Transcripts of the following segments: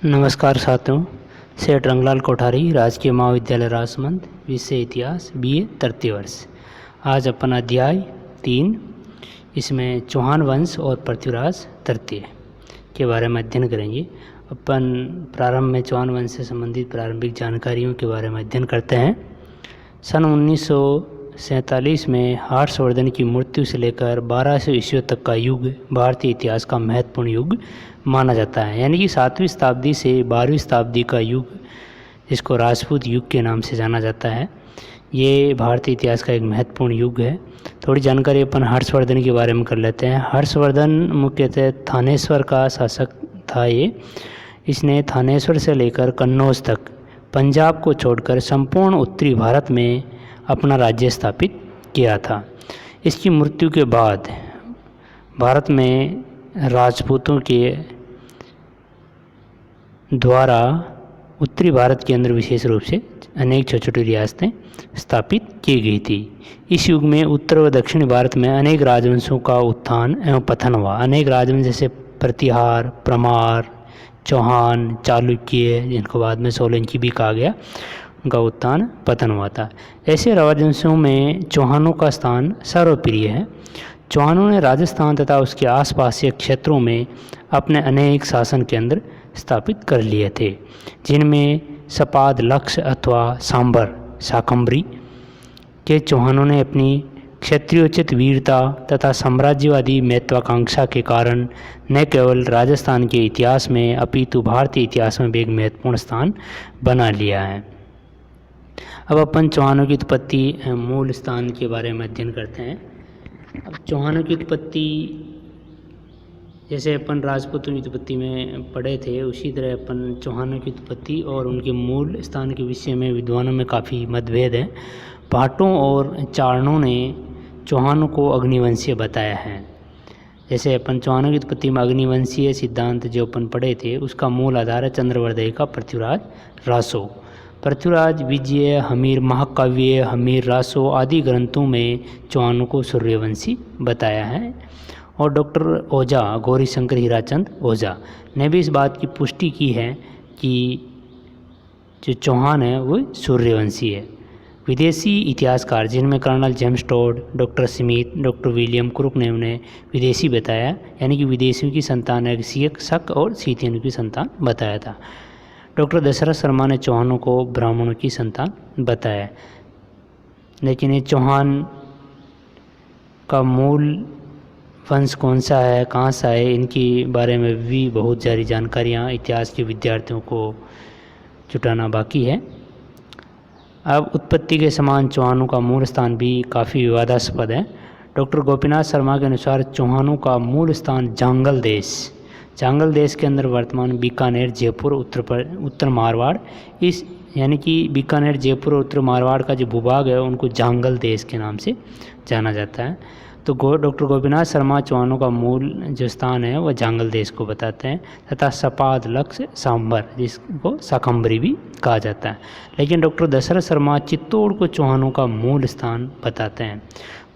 नमस्कार साथियों। सेठ रंगलाल कोठारी, राजकीय महाविद्यालय राजसमंद, विषय इतिहास, BA तृतीय वर्ष। आज अपन अध्याय 3 इसमें चौहान वंश और पृथ्वीराज तृतीय के बारे में अध्ययन करेंगे। अपन प्रारंभ में चौहान वंश से संबंधित प्रारंभिक जानकारियों के बारे में अध्ययन करते हैं। सन 1947 में हर्षवर्धन की मृत्यु से लेकर 1200 ईस्वी तक का युग भारतीय इतिहास का महत्वपूर्ण युग माना जाता है। यानी कि 7वीं शताब्दी से 12वीं शताब्दी का युग, जिसको राजपूत युग के नाम से जाना जाता है, ये भारतीय इतिहास का एक महत्वपूर्ण युग है। थोड़ी जानकारी अपन हर्षवर्धन के बारे में कर लेते हैं। हर्षवर्धन मुख्यतः थानेश्वर का शासक था। इसने थानेश्वर से लेकर कन्नौज तक पंजाब को छोड़कर संपूर्ण उत्तरी भारत में अपना राज्य स्थापित किया था। इसकी मृत्यु के बाद भारत में राजपूतों के द्वारा उत्तरी भारत के अंदर विशेष रूप से अनेक छोटी छोटी रियासतें स्थापित की गई थी। इस युग में उत्तर व दक्षिणी भारत में अनेक राजवंशों का उत्थान एवं पतन हुआ। अनेक राजवंश जैसे प्रतिहार, परमार, चौहान, चालुक्य, जिनको बाद में सोलंकी भी कहा गया, उनका उत्थान पतन हुआ था। ऐसे राजवंशों में चौहानों का स्थान सर्वप्रिय है। चौहानों ने राजस्थान तथा उसके आसपास के क्षेत्रों में अपने अनेक शासन केंद्र स्थापित कर लिए थे, जिनमें सपाद, लक्ष्य अथवा सांबर, शाकंभरी के चौहानों ने अपनी क्षत्रियोचित वीरता तथा साम्राज्यवादी महत्वाकांक्षा के कारण न केवल राजस्थान के इतिहास में अपितु भारतीय इतिहास में भी एक महत्वपूर्ण स्थान बना लिया है। अब अपन चौहानों की उत्पत्ति मूल स्थान के बारे में अध्ययन करते हैं। अब चौहानों की उत्पत्ति, जैसे अपन राजपूतों की उत्पत्ति में पढ़े थे, उसी तरह अपन चौहानों की उत्पत्ति और उनके मूल स्थान के विषय में विद्वानों में काफ़ी मतभेद है। भाटों और चारणों ने चौहानों को अग्निवंशीय बताया है। जैसे अपन चौहानों की उत्पत्ति में अग्निवंशीय सिद्धांत जो अपन पढ़े थे, उसका मूल आधार है चंद्रवर्धय का पृथ्वीराज रासो। पृथ्वीराज, विजय, हमीर महाकाव्य, हमीर रासो आदि ग्रंथों में चौहानों को सूर्यवंशी बताया है। और डॉक्टर ओझा, गौरी शंकर हीराचंद ओझा ने भी इस बात की पुष्टि की है कि जो चौहान है वो सूर्यवंशी है। विदेशी इतिहासकार, जिनमें colonel James Tod, doctor Smith, doctor William Crooke ने उन्हें विदेशी बताया, यानी कि विदेशियों की संतान है, सिख, शक और सीथियनों की संतान बताया था। डॉक्टर दशरथ शर्मा ने चौहानों को ब्राह्मणों की संतान बताया। लेकिन ये चौहान का मूल वंश कौन सा है, कहाँ सा है, इनके बारे में भी बहुत सारी जानकारियाँ इतिहास के विद्यार्थियों को जुटाना बाकी है। अब उत्पत्ति के समान चौहानों का मूल स्थान भी काफ़ी विवादास्पद है। डॉक्टर गोपीनाथ शर्मा के अनुसार चौहानों का मूल स्थान जांगल देश के अंदर वर्तमान बीकानेर, जयपुर, उत्तर मारवाड़, इस यानी कि बीकानेर, जयपुर और उत्तर मारवाड़ का जो भूभाग है उनको जांगल देश के नाम से जाना जाता है। तो डॉक्टर गोपीनाथ शर्मा चौहानों का मूल जो स्थान है वह जांगल देश को बताते हैं, तथा सपाद, लक्ष्य, सांबर, जिसको शाकंभरी भी कहा जाता है। लेकिन डॉक्टर दशरथ शर्मा चित्तौड़ को चौहानों का मूल स्थान बताते हैं।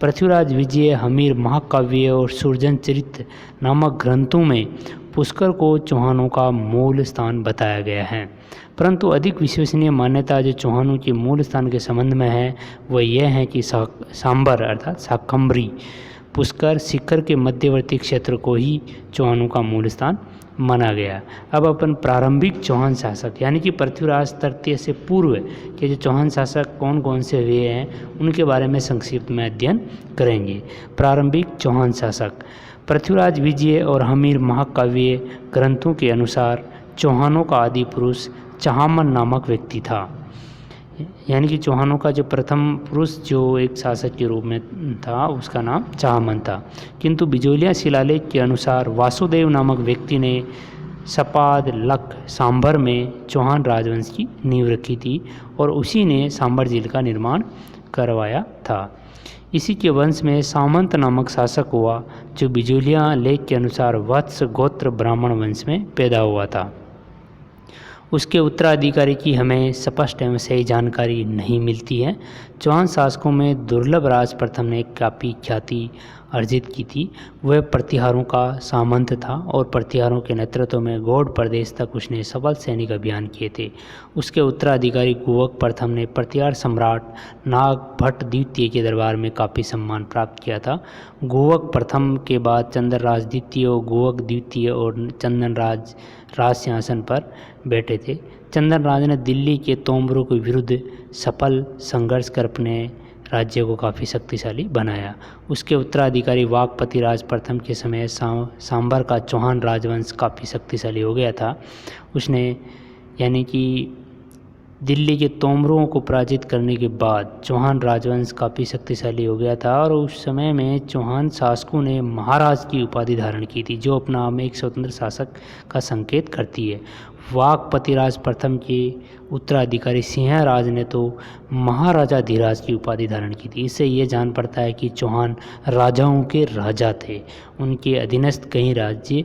पृथ्वीराज, विजय, हमीर महाकाव्य और सुरजन चरित्र नामक ग्रंथों में पुष्कर को चौहानों का मूल स्थान बताया गया है। परंतु अधिक विश्वसनीय मान्यता जो चौहानों के मूल स्थान के संबंध में है वह यह है कि सांबर अर्थात शाकंभरी पुष्कर शिखर के मध्यवर्ती क्षेत्र को ही चौहानों का मूल स्थान माना गया। अब अपन प्रारंभिक चौहान शासक यानी कि पृथ्वीराज तृतीय से पूर्व के जो चौहान शासक कौन कौन से हुए हैं उनके बारे में संक्षिप्त में अध्ययन करेंगे। प्रारंभिक चौहान शासक। पृथ्वीराज, विजय और हमीर महाकाव्य ग्रंथों के अनुसार चौहानों का आदि पुरुष चाहमन नामक व्यक्ति था। यानी कि चौहानों का जो प्रथम पुरुष जो एक शासक के रूप में था उसका नाम चाहमन था। किंतु बिजोलिया शिलालेख के अनुसार वासुदेव नामक व्यक्ति ने सपाद, लक, सांबर में चौहान राजवंश की नींव रखी थी और उसी ने सांबर झील का निर्माण करवाया था। इसी के वंश में सामंत नामक शासक हुआ जो बिजोलिया लेख के अनुसार वत्स गोत्र ब्राह्मण वंश में पैदा हुआ था। उसके उत्तराधिकारी की हमें स्पष्ट एवं सही जानकारी नहीं मिलती है। चौहान शासकों में दुर्लभ राज प्रथम ने काफ़ी ख्याति अर्जित की थी। वह प्रतिहारों का सामंत था और प्रतिहारों के नेतृत्व में गौड़ प्रदेश तक उसने सफल सैनिक अभियान किए थे। उसके उत्तराधिकारी गुवक प्रथम ने प्रतिहार सम्राट नागभट्ट द्वितीय के दरबार में काफ़ी सम्मान प्राप्त किया था। गुवक प्रथम के बाद चंद्रराज द्वितीय और गुवक द्वितीय और चंदनराज राज सिंहासन पर बैठे थे। चंदनराज ने दिल्ली के तोमरों के विरुद्ध सफल संघर्ष कर अपने राज्य को काफ़ी शक्तिशाली बनाया। उसके उत्तराधिकारी वाकपति राज प्रथम के समय सांबर का चौहान राजवंश काफ़ी शक्तिशाली हो गया था। उसने यानी कि दिल्ली के तोमरों को पराजित करने के बाद चौहान राजवंश काफ़ी शक्तिशाली हो गया था और उस समय में चौहान शासकों ने महाराज की उपाधि धारण की थी, जो अपना आप में एक स्वतंत्र शासक का संकेत करती है। वाकपतिराज प्रथम के उत्तराधिकारी सिंहराज ने तो महाराजा धीराज की उपाधि धारण की थी। इससे ये जान पड़ता है कि चौहान राजाओं के राजा थे। उनके अधीनस्थ कई राज्य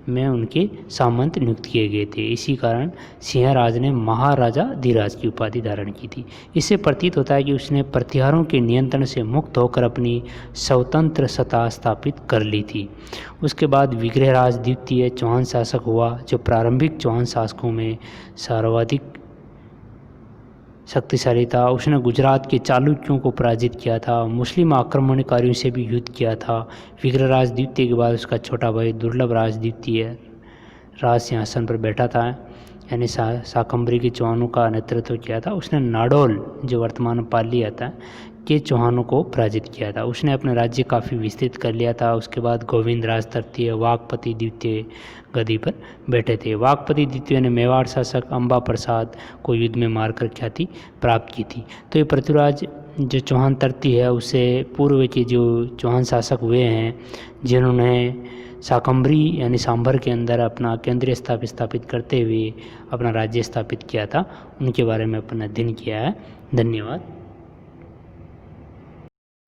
में उनके सामंत नियुक्त किए गए थे। इसी कारण सिंहराज ने महाराजा धीराज की उपाधि धारण की थी। इससे प्रतीत होता है कि उसने प्रतिहारों के नियंत्रण से मुक्त होकर अपनी स्वतंत्र सत्ता स्थापित कर ली थी। उसके बाद विग्रहराज द्वितीय चौहान शासक हुआ, जो प्रारंभिक चौहान शासकों में सर्वाधिक शक्तिशाली था। उसने गुजरात के चालुक्यों को पराजित किया था, मुस्लिम आक्रमणकारियों से भी युद्ध किया था। विग्रहराज द्वितीय के बाद उसका छोटा भाई दुर्लभराज द्वितीय राज सिंहासन पर बैठा था, यानी शाकंभरी के चौहानों का नेतृत्व किया था। उसने नाडोल, जो वर्तमान में पाली आता है, के चौहानों को पराजित किया था। उसने अपने राज्य काफ़ी विस्तृत कर लिया था। उसके बाद गोविंदराज तृतीय वाकपति द्वितीय गद्दी पर बैठे थे। वाकपति द्वितीय ने मेवाड़ शासक अंबा प्रसाद को युद्ध में मारकर ख्याति प्राप्त की थी। तो ये पृथ्वीराज जो चौहान तृतीय है, उससे पूर्व के जो चौहान शासक हुए हैं, जिन्होंने शाकंभरी यानी सांभर के अंदर अपना केंद्रीय स्थापित करते हुए अपना राज्य स्थापित किया था, उनके बारे में अपन अध्ययन किया है। धन्यवाद।